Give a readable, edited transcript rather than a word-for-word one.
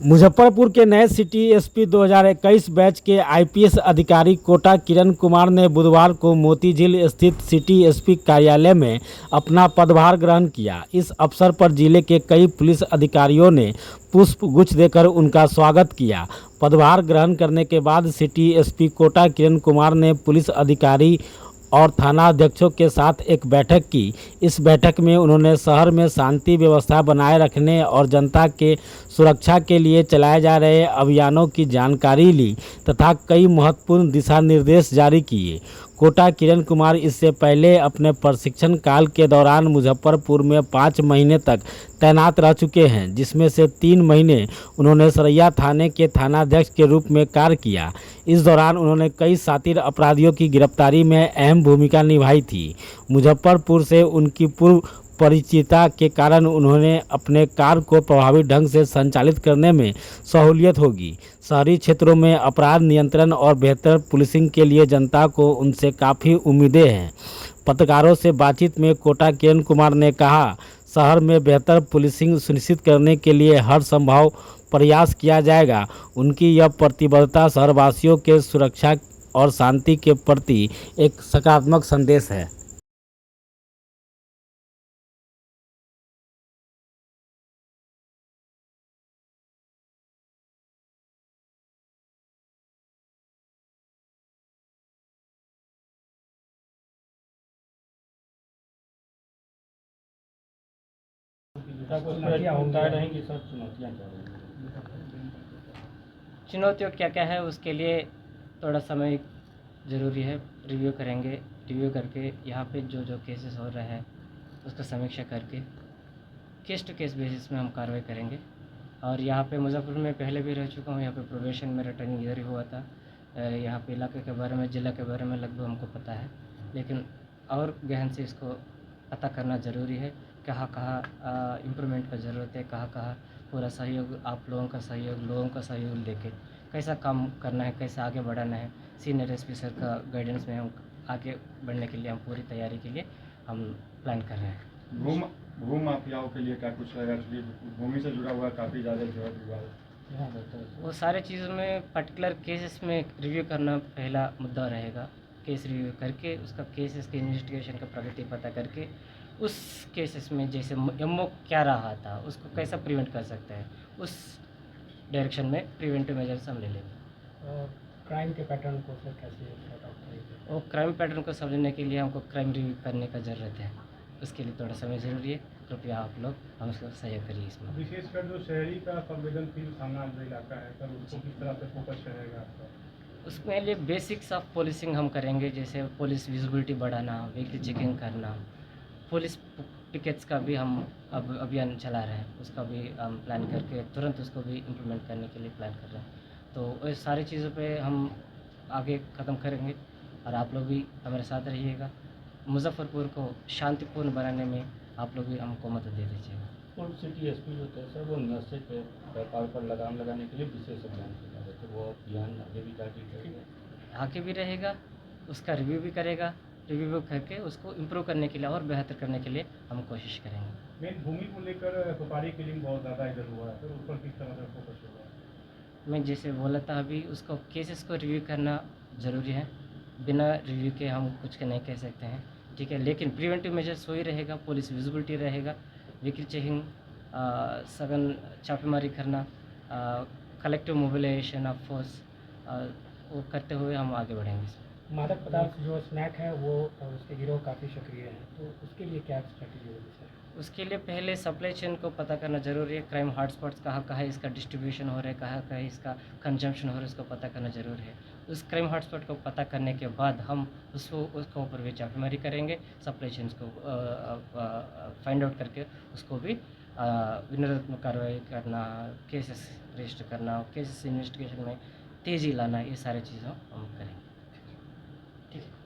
मुजफ्फरपुर के नए city SP 2021 batch के आईपीएस अधिकारी कोटा किरण कुमार ने बुधवार को मोती झील स्थित सिटी एसपी कार्यालय में अपना पदभार ग्रहण किया। इस अवसर पर जिले के कई पुलिस अधिकारियों ने पुष्प गुच्छ देकर उनका स्वागत किया। पदभार ग्रहण करने के बाद सिटी एसपी कोटा किरण कुमार ने पुलिस अधिकारी और थाना अध्यक्षों के साथ एक बैठक की। इस बैठक में उन्होंने शहर में शांति व्यवस्था बनाए रखने और जनता के सुरक्षा के लिए चलाए जा रहे अभियानों की जानकारी ली तथा कई महत्वपूर्ण दिशा निर्देश जारी किए। कोटा किरण कुमार इससे पहले अपने प्रशिक्षण काल के दौरान मुजफ्फरपुर में 5 महीने तक तैनात रह चुके हैं, जिसमें से 3 महीने उन्होंने सरैया थाने के थानाध्यक्ष के रूप में कार्य किया। इस दौरान उन्होंने कई शातिर अपराधियों की गिरफ्तारी में अहम भूमिका निभाई थी। मुजफ्फरपुर से उनकी पूर्व परिचितता के कारण उन्होंने अपने कार्य को प्रभावी ढंग से संचालित करने में सहूलियत होगी। शहरी क्षेत्रों में अपराध नियंत्रण और बेहतर पुलिसिंग के लिए जनता को उनसे काफ़ी उम्मीदें हैं। पत्रकारों से बातचीत में कोटा किरण कुमार ने कहा, शहर में बेहतर पुलिसिंग सुनिश्चित करने के लिए हर संभव प्रयास किया जाएगा। उनकी यह प्रतिबद्धता शहरवासियों के सुरक्षा और शांति के प्रति एक सकारात्मक संदेश है। चुनौतियों क्या क्या है उसके लिए थोड़ा समय ज़रूरी है। रिव्यू करेंगे, रिव्यू करके यहाँ पे जो जो केसेस हो रहे हैं उसका समीक्षा करके केस टू केस बेसिस में हम कार्रवाई करेंगे। और यहाँ पे मुजफ्फरपुर में पहले भी रह चुका हूँ। यहाँ पे प्रोबेशन मेरा ट्रेनिंग इधर ही हुआ था। यहाँ पे इलाके के बारे में, ज़िला के बारे में लगभग हमको पता है, लेकिन और गहन से इसको पता करना ज़रूरी है। कहाँ कहाँ इम्प्रूवमेंट का ज़रूरत है, कहाँ कहाँ पूरा सहयोग, आप लोगों का सहयोग लेके कैसा काम करना है, कैसे आगे बढ़ाना है। सीनियर एसपी सर का गाइडेंस में हम आगे बढ़ने के लिए हम पूरी तैयारी के लिए हम प्लान कर रहे हैं। भू माफियाओं के लिए क्या कुछ है? एक्चुअली भूमि से जुड़ा हुआ काफ़ी ज़्यादा जो है विवाद, वो सारे चीज़ों में पर्टिकुलर केसेस में रिव्यू करना पहला मुद्दा रहेगा। केस रिव्यू करके उसका केसेस के इन्वेस्टिगेशन का प्रगति पता करके उस केसेस में जैसे एमओ क्या रहा था उसको कैसा प्रिवेंट कर सकते हैं, उस डायरेक्शन में प्रिवेंटिव मेजर्स हम ले लेंगे। और क्राइम के पैटर्न को सर कैसे सॉर्ट आउट करेंगे? और क्राइम पैटर्न को समझने के लिए हमको क्राइम रिव्यू करने का ज़रूरत है। उसके लिए थोड़ा समय ज़रूरी है। कृपया आप लोग हम उसको सहयोग करिए इसमें। विशेषकर जो शहरी का संवेदनशील थाना जो इलाका है सर, उसको किस तरह से फोकस रहेगा आपका? उसके लिए बेसिक्स ऑफ पुलिसिंग हम करेंगे, जैसे पुलिस विजिबिलिटी बढ़ाना, व्हीकल चेकिंग करना, पुलिस टिकट्स का भी हम अब अभियान चला रहे हैं। उसका भी हम प्लान करके तुरंत उसको भी इम्प्लीमेंट करने के लिए प्लान कर रहे हैं। तो ये सारी चीज़ों पे हम आगे ख़त्म करेंगे और आप लोग भी हमारे साथ रहिएगा। मुजफ्फरपुर को शांतिपूर्ण बनाने में आप लोग भी हमको मदद दे दीजिएगा। और सिटी एसपी जो थे सर, वो नशे पे व्यापार पर लगाम लगाने के लिए विशेष अभियान चला रहे थे। वो अभियान आगे भी जारी रहेगा, आगे भी रहेगा, उसका रिव्यू भी करेगा। रिव्यू करके उसको इम्प्रूव करने के लिए और बेहतर करने के लिए हम कोशिश करेंगे। मेन भूमि को लेकर सुपारी किलिंग बहुत ज़्यादा इधर हुआ है सर, उस पर किस तरह से फोकस होगा? मैं जैसे बोला था अभी, उसको केसेस को रिव्यू करना ज़रूरी है। बिना रिव्यू के हम कुछ नहीं कह सकते हैं, ठीक है। लेकिन प्रिवेंटिव मेजर्स वही रहेगा, पुलिस विजिबिलिटी रहेगा, व्हीकल चेकिंग, सघन छापेमारी करना, कलेक्टिव मोबिलाइजेशन ऑफ फोर्स, वो करते हुए हम आगे बढ़ेंगे इसमें। मादक पदार्थ जो स्नैक है वो उसके गिरोह काफ़ी सक्रिय है, तो उसके लिए क्या स्ट्रैटेजी होगी सर? उसके लिए पहले सप्लाई चेन को पता करना ज़रूरी है। क्राइम हॉटस्पॉट्स कहाँ कहाँ इसका डिस्ट्रीब्यूशन हो रहा है, कहाँ कहाँ इसका कंजम्पशन हो रहा है, उसको पता करना ज़रूरी है। उस क्राइम हॉटस्पॉट को पता करने के बाद हम उसको ऊपर भी छापेमारी करेंगे, सप्लाई चेन्स को फाइंड आउट करके उसको भी विनम्र कार्रवाई करना, केसेस रजिस्टर करना, केसेस इन्वेस्टिगेशन में तेज़ी लाना, ये सारी चीज़ें हम करेंगे। ठीक है।